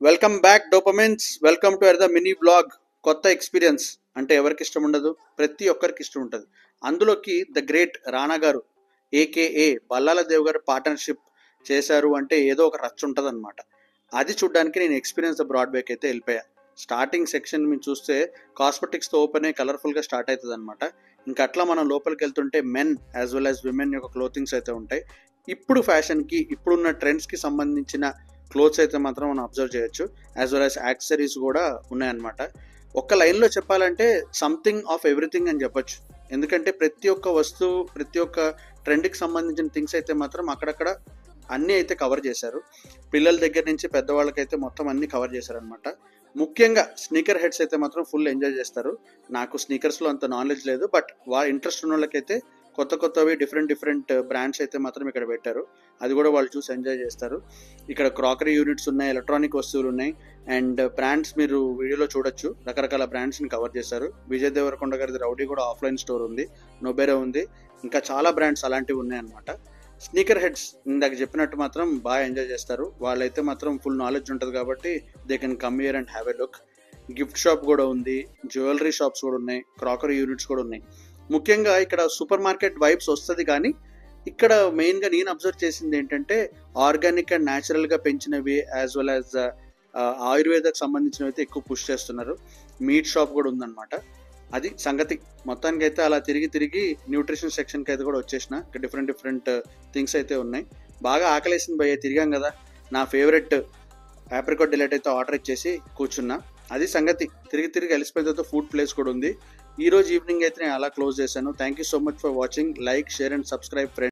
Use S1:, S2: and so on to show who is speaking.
S1: Welcome back dopamines. Welcome to the mini blog. కొత్త experience అంటే ఎవరికి ఇష్టం ఉండదు? ప్రతి ఒక్కరికి ఇష్టం ఉంటుంది. అందులోకి ద గ్రేట్ రానా గారు ఏకేఏ బల్లాల దేవ్ గారు పార్ట్నర్షిప్ చేశారు అంటే ఏదో ఒక రచ్చ ఉంటుంది అనమాట. అది చూడడానికి నేను ఎక్స్పీరియన్స్ ద బ్రాడ్వేకి అయితే వెళ్ళిపోయా. స్టార్టింగ్ సెక్షన్ మీరు చూస్తే కాస్మెటిక్స్తో ఓపెన్ అయ్యి కలర్ఫుల్గా స్టార్ట్ అవుతుంది అనమాట. ఇంకా అట్లా మనం లోపలికి వెళ్తుంటే men as well as women యొక్క క్లోతింగ్స్ అయితే ఉంటాయి. ఇప్పుడు ఫ్యాషన్కి ఇప్పుడున్న ట్రెండ్స్కి సంబంధించిన క్లోత్స్ అయితే మాత్రం మనం అబ్జర్వ్ చేయొచ్చు. యాజ్ వెల్ యాజ్ యాక్సెసరీస్ కూడా ఉన్నాయన్నమాట. ఒక్క లైన్లో చెప్పాలంటే సంథింగ్ ఆఫ్ ఎవ్రీథింగ్ అని చెప్పొచ్చు. ఎందుకంటే ప్రతి ఒక్క వస్తువు, ప్రతి ఒక్క ట్రెండ్కి సంబంధించిన థింగ్స్ అయితే మాత్రం అక్కడక్కడ అన్నీ అయితే కవర్ చేశారు. పిల్లల దగ్గర నుంచి పెద్దవాళ్ళకైతే మొత్తం అన్నీ కవర్ చేశారనమాట. ముఖ్యంగా స్నీకర్ హెడ్స్ అయితే మాత్రం ఫుల్ ఎంజాయ్ చేస్తారు. నాకు స్నీకర్స్లో అంత నాలెడ్జ్ లేదు, బట్ వాళ్ళ ఇంట్రెస్ట్ ఉన్న వాళ్ళకైతే కొత్తవి డిఫరెంట్ బ్రాండ్స్ అయితే మాత్రం ఇక్కడ పెట్టారు. అది కూడా వాళ్ళు చూసి ఎంజాయ్ చేస్తారు. ఇక్కడ క్రాకరీ యూనిట్స్ ఉన్నాయి, ఎలక్ట్రానిక్ వస్తువులు ఉన్నాయి, అండ్ బ్రాండ్స్ మీరు వీడియోలో చూడొచ్చు. రకరకాల బ్రాండ్స్ని కవర్ చేశారు. విజయ్ దేవరకొండ గారిది రౌడీ కూడా ఆఫ్లైన్ స్టోర్ ఉంది, నొబెరా ఉంది, ఇంకా చాలా బ్రాండ్స్ అలాంటివి ఉన్నాయన్నమాట. స్నీకర్ హెడ్స్ ఇందాక చెప్పినట్టు మాత్రం బాగా ఎంజాయ్ చేస్తారు. వాళ్ళైతే మాత్రం ఫుల్ నాలెడ్జ్ ఉంటుంది కాబట్టి they can come here and have a look. Gift shop కూడా ఉంది, జ్యువెలరీ షాప్స్ కూడా ఉన్నాయి, క్రాకరీ యూనిట్స్ కూడా ఉన్నాయి. ముఖ్యంగా ఇక్కడ సూపర్ మార్కెట్ వైబ్స్ వస్తుంది, కానీ ఇక్కడ మెయిన్గా నేను అబ్జర్వ్ చేసింది ఏంటంటే ఆర్గానిక్ అండ్ న్యాచురల్గా పెంచినవి యాజ్ వెల్ యాజ్ ఆయుర్వేదకు సంబంధించినవి అయితే ఎక్కువ పుష్ చేస్తున్నారు. మీట్ షాప్ కూడా ఉందన్నమాట. అది సంగతి. మొత్తానికి అయితే అలా తిరిగి న్యూట్రిషన్ సెక్షన్కి అయితే కూడా వచ్చేసిన. డిఫరెంట్ థింగ్స్ అయితే ఉన్నాయి. బాగా ఆకలేసింది భయ్య, తిరిగాం కదా. నా ఫేవరెట్ ఆప్రికాట్ డిలైట్ అయితే ఆర్డర్ ఇచ్చేసి కూర్చున్నా. అది సంగతి. తిరిగి వెళ్ళిపోయిన తర్వాత ఫుడ్ ప్లేస్ కూడా ఉంది. ఈ రోజు ఈవినింగ్ అయితే నేను అలా క్లోజ్ చేశాను. Thank you so much for watching. Like, share and subscribe friends.